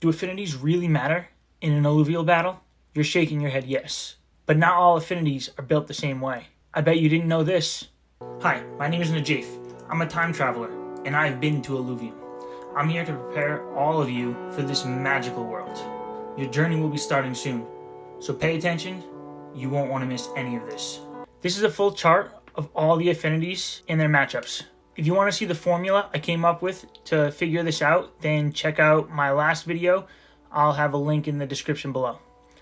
Do affinities really matter in an alluvial battle? You're shaking your head yes. But not all affinities are built the same way. I bet you didn't know this. Hi, my name is Najaf. I'm a time traveler, and I've been to Illuvium. I'm here to prepare all of you for this magical world. Your journey will be starting soon, so pay attention. You won't want to miss any of this. This is a full chart of all the affinities and their matchups. If you want to see the formula I came up with to figure this out, then check out my last video. I'll have a link in the description below.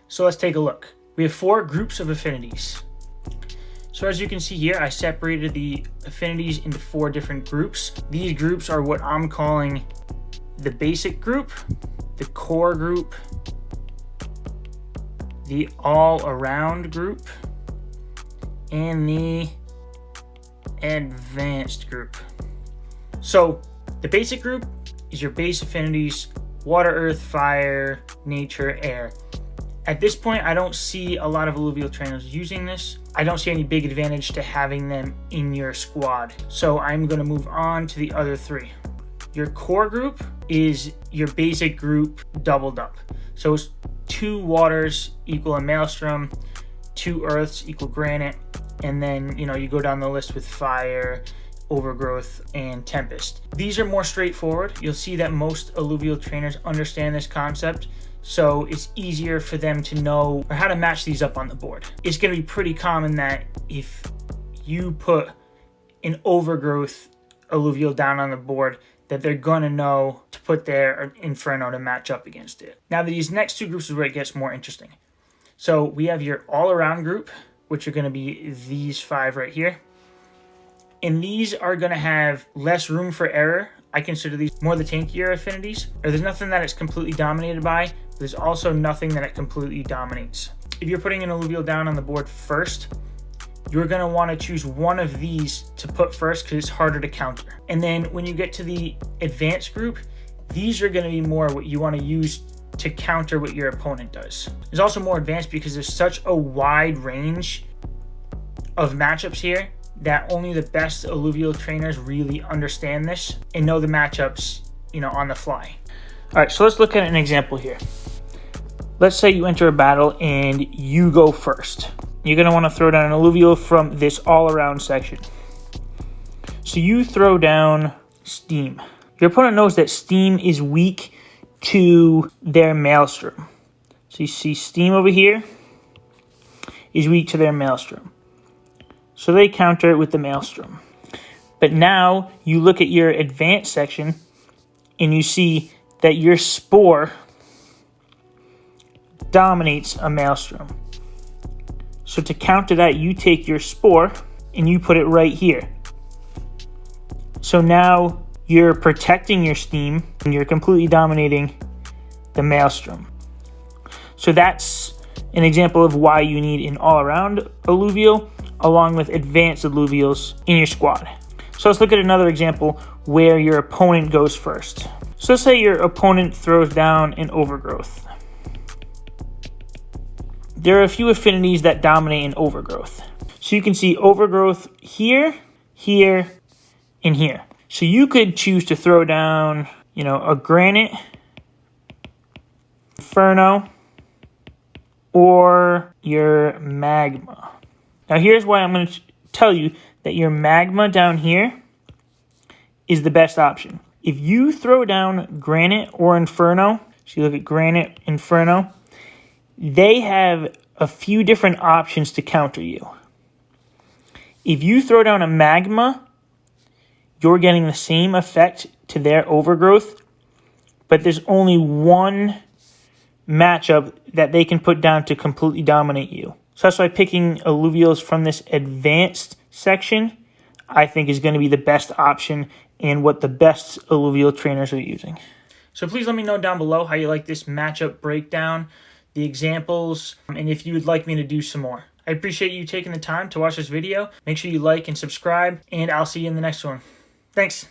So let's take a look. We have 4 groups of affinities. So as you can see here, I separated the affinities into 4 different groups. These groups are what I'm calling the basic group, the core group, the all-around group, and the advanced group. So the basic group is your base affinities: water, earth, fire, nature, air. At this point, I don't see a lot of alluvial trainers using this. I don't see any big advantage to having them in your squad. So I'm going to move on to the other 3. Your core group is your basic group doubled up. So it's 2 waters equal a maelstrom, 2 earths equal granite, and then you go down the list with fire, overgrowth, and tempest. These are more straightforward. You'll see that most alluvial trainers understand this concept, so it's easier for them to know how to match these up on the board. It's going to be pretty common that if you put an overgrowth alluvial down on the board, that they're going to know to put their inferno to match up against it. Now these next 2 groups is where it gets more interesting. So we have your all-around group, which are going to be these 5 right here. And these are going to have less room for error. I consider these more the tankier affinities. Or there's nothing that it's completely dominated by. But there's also nothing that it completely dominates. If you're putting an alluvial down on the board first, you're going to want to choose one of these to put first because it's harder to counter. And then when you get to the advanced group, these are going to be more what you want to use to counter what your opponent does. It's also more advanced because there's such a wide range of matchups here that only the best alluvial trainers really understand this and know the matchups, on the fly. All right, so let's look at an example here. Let's say you enter a battle and you go first. You're going to want to throw down an alluvial from this all-around section. So you throw down steam. Your opponent knows that steam is weak to their maelstrom. So you see steam over here is weak to their maelstrom. So they counter it with the maelstrom. But now you look at your advanced section and you see that your spore dominates a maelstrom. So to counter that, you take your spore and you put it right here. So now you're protecting your steam and you're completely dominating the maelstrom. So that's an example of why you need an all-around alluvial along with advanced alluvials in your squad. So let's look at another example where your opponent goes first. So let's say your opponent throws down an overgrowth. There are a few affinities that dominate in overgrowth. So you can see overgrowth here, here, and here. So you could choose to throw down, a granite, inferno, or your magma. Now here's why I'm going to tell you that your magma down here is the best option. If you throw down granite or inferno, so you look at granite, inferno, they have a few different options to counter you. If you throw down a magma, you're getting the same effect to their overgrowth, but there's only one matchup that they can put down to completely dominate you. So that's why picking alluvials from this advanced section, I think, is going to be the best option and what the best alluvial trainers are using. So please let me know down below how you like this matchup breakdown, the examples, and if you would like me to do some more. I appreciate you taking the time to watch this video. Make sure you like and subscribe, and I'll see you in the next one. Thanks.